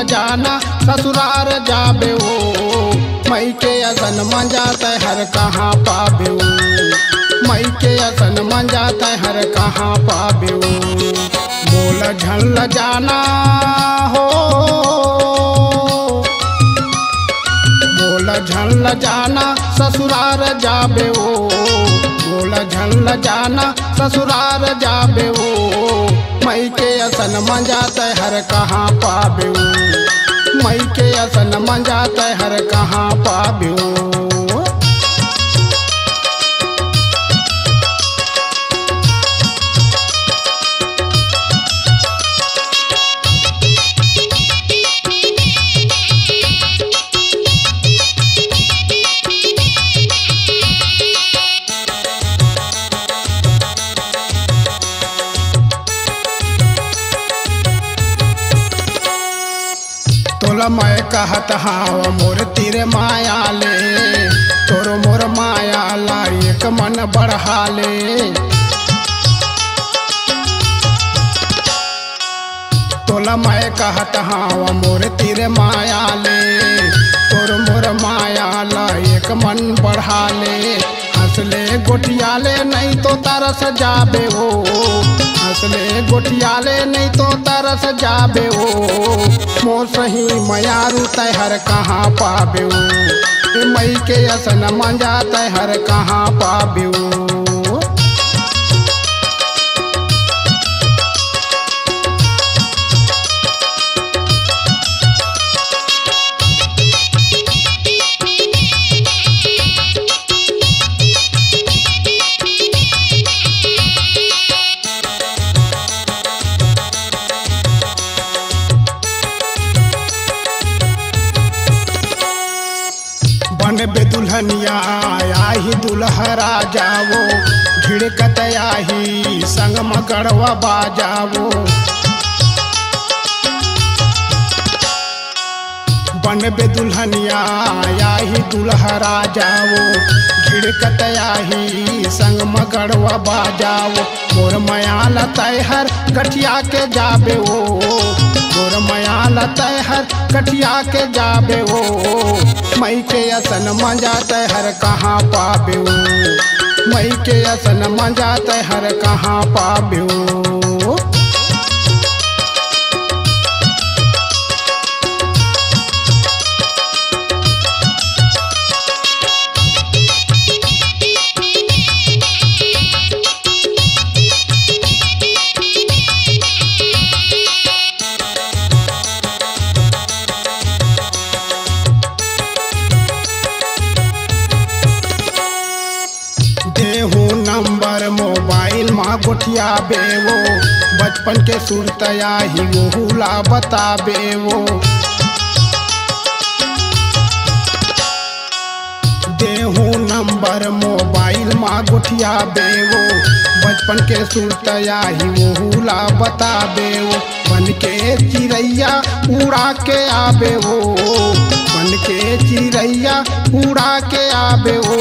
झल जाना ससुरार जाबे वो, मई के असन मंजा तैहर कहाँ पाबे वो, मई के असन मंजा तैहर कहाँ पाबे वो। बोल झल जाना हो, बोल झल जाना ससुरार जाबे वो, बोल झल जाना ससुरार जाबे वो, मई के असन मंजा तैहर कहाँ पाबे वो, मई के असन मंजा तैहर कहाँ पाबे वो। तोला मैं कहत हाव मोर तीर माया ले, तोर मोर माया ला एक मन बढ़ा ले। तोला मैं कहत हाव मोर तीर माया ले, तोर मोर माया ला एक मन बढ़ा ले। हंसले गोटिया ले नहीं तो तरस जाबे वो, हंसले गोटिया ले नहीं तो तरस जाबे वो, मोर सही मयारू तैहर कहाँ पाबे वो, मई के असन मंजा तैहर कहाँ पाबे वो। बे दुल्हनिया आही दुल्हरा जावो, झिड़कत आही संग मगड़वा बाजावो। बन बे दुल्हनिया आही दुल्हरा जावो, झिड़कत आही संग मगड़वा बाजावो। मोर मयाल तैहर गठिया के जाबे वो, मोर मयाल तैहर गठिया के जाबे वो, मई के असन मंजा तैहर कहाँ पाबे वो, मई के असन मंजा तैहर कहाँ पाबे वो। देहू नंबर मोबाइल माँ गोठिया बेवो, बचपन के सुरतया ही वोहुला बताबे वो। देहू नंबर मोबाइल माँ गोठिया बेवो, बचपन के सुरतया ही वोहुला बताबे वो। बन के चिड़ैया उड़ा के आबे वो, बन के चिड़ैया उड़ा के आबे वो,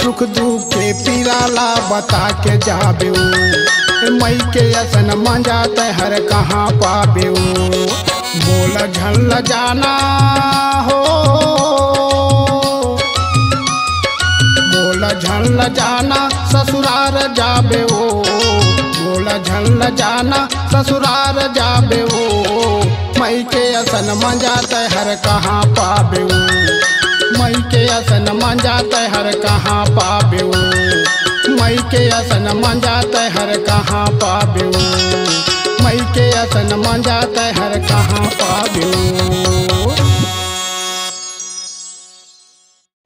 सुख दुख के पीराला बता के जाबे वो, मई के असन मंजा तैहर कहाँ पाबे वो। बोल झल जाना हो, बोल झल जाना ससुरार जाबे वो, बोल झल जाना ससुरार जाबे वो, मई के असन मंजा तैहर कहाँ पाबे वो, मई के असन मंजा तैहर कहाँ पाबे वो, मई के असन मंजा तैहर कहाँ पाबे वो, मई के असन मंजा तैहर कहाँ पाबे वो।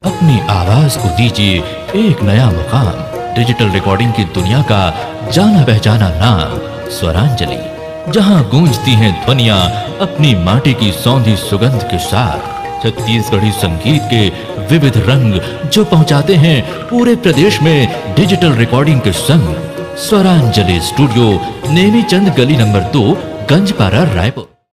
अपनी आवाज को दीजिए एक नया मुकाम। डिजिटल रिकॉर्डिंग की दुनिया का जाना पहचाना नाम स्वरांजलि, जहां गूंजती हैं ध्वनियां अपनी माटी की सौंधी सुगंध के साथ। छत्तीसगढ़ी संगीत के विविध रंग जो पहुंचाते हैं पूरे प्रदेश में डिजिटल रिकॉर्डिंग के संग। स्वरांजलि स्टूडियो, नेमीचंद गली नंबर 2, गंजपारा, रायपुर।